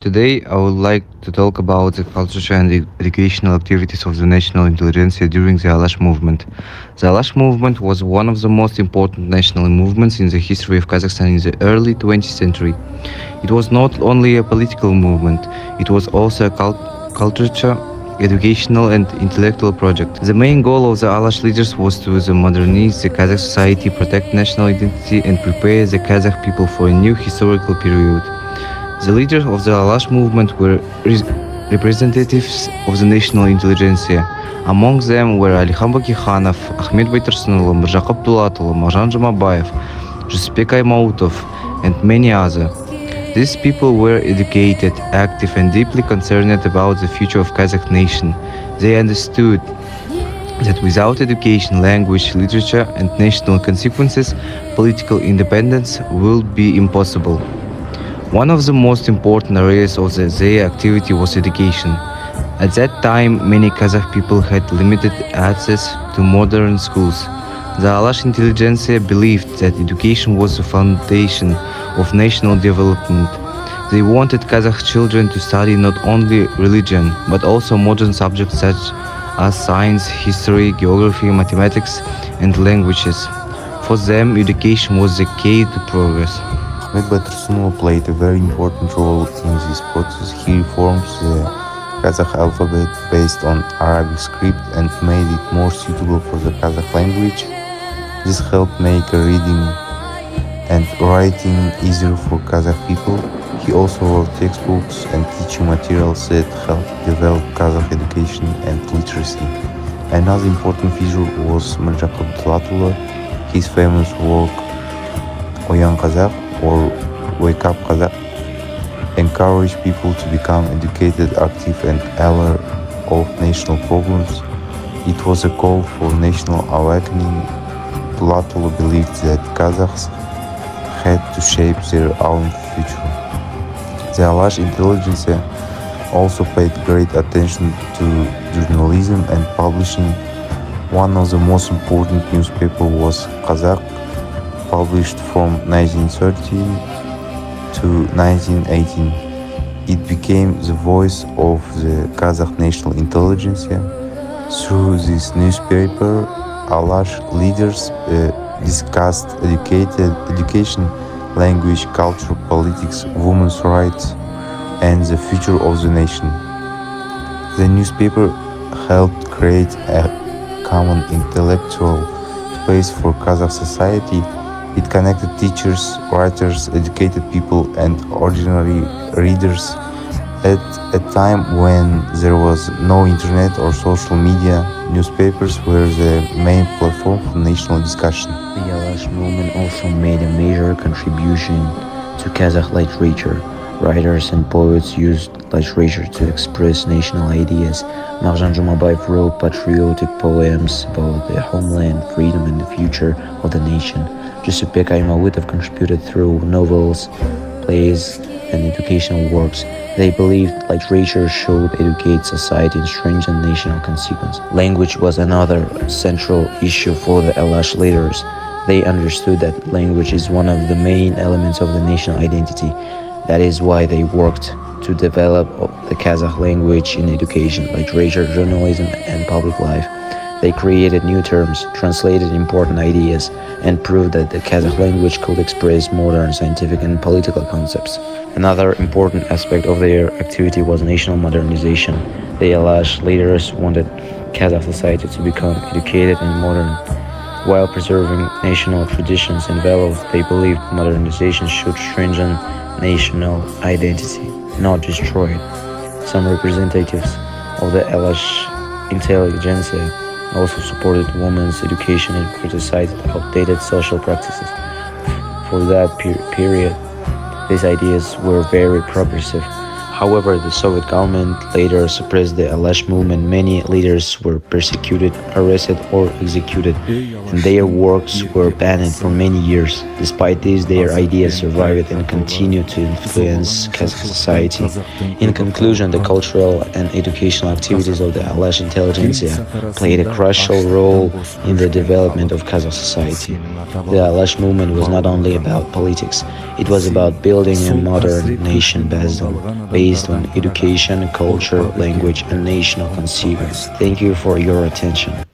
Today, I would like to talk about the cultural and educational activities of the national intelligentsia during the Alash movement. The Alash movement was one of the most important national movements in the history of Kazakhstan in the early 20th century. It was not only a political movement, it was also a culture, educational and intellectual project. The main goal of the Alash leaders was to modernize the Kazakh society, protect national identity and prepare the Kazakh people for a new historical period. The leaders of the Alash movement were representatives of the national intelligentsia. Among them were Aliхан Bakikhanov, Ahmed Baitarsunulu, Mirjaq Abdulatulu, Marjan Jumabayev, Jusupbek Aymautov, and many others. These people were educated, active, and deeply concerned about the future of Kazakh nation. They understood that without education, language, literature, and national consequences, political independence will be impossible. One of the most important areas of their activity was education. At that time, many Kazakh people had limited access to modern schools. The Alash intelligentsia believed that education was the foundation of national development. They wanted Kazakh children to study not only religion, but also modern subjects such as science, history, geography, mathematics, and languages. For them, education was the key to progress. Ahmed Batursunov played a very important role in this process. He reformed the Kazakh alphabet based on Arabic script and made it more suitable for the Kazakh language. This helped make reading and writing easier for Kazakh people. He also wrote textbooks and teaching materials that helped develop Kazakh education and literacy. Another important figure was Mirjaq Abdulatullah. His famous work Oyan Kazakh or Wake Up Kazakh encouraged people to become educated, active, and aware of national problems. It was a call for national awakening. Platolo believed that Kazakhs had to shape their own future. The Alash intelligentsia also paid great attention to journalism and publishing. One of the most important newspapers was Kazakh, published from 1913 to 1918. It became the voice of the Kazakh national intelligentsia. Through this newspaper, Alash leaders discussed education, language, culture, politics, women's rights, and the future of the nation. The newspaper helped create a common intellectual space for Kazakh society. It connected teachers, writers, educated people, and ordinary readers. At a time when there was no internet or social media, newspapers were the main platform for national discussion. The Alash movement also made a major contribution to Kazakh literature. Writers and poets used literature to express national ideas. Marjan Jumabayev wrote patriotic poems about the homeland, freedom, and the future of the nation. Jusupbek Aymautov contributed through novels, plays, and educational works. They believed literature should educate society and strengthen national consequence. Language was another central issue for the Alash leaders. They understood that language is one of the main elements of the national identity. That is why they worked to develop the Kazakh language in education, literature, journalism, and public life. They created new terms, translated important ideas, and proved that the Kazakh language could express modern scientific and political concepts. Another important aspect of their activity was national modernization. The Alash leaders wanted Kazakh society to become educated and modern. While preserving national traditions and values, they believed modernization should strengthen national identity, not destroy it. Some representatives of the Alash intelligentsia also supported women's education and criticized outdated social practices. For that period, these ideas were very progressive. However, the Soviet government later suppressed the Alash movement. Many leaders were persecuted, arrested, or executed, and their works were banned for many years. Despite this, their ideas survived and continued to influence Kazakh society. In conclusion, the cultural and educational activities of the Alash intelligentsia played a crucial role in the development of Kazakh society. The Alash movement was not only about politics, it was about building a modern nation based based on education, culture, language, and national consciousness. Thank you for your attention.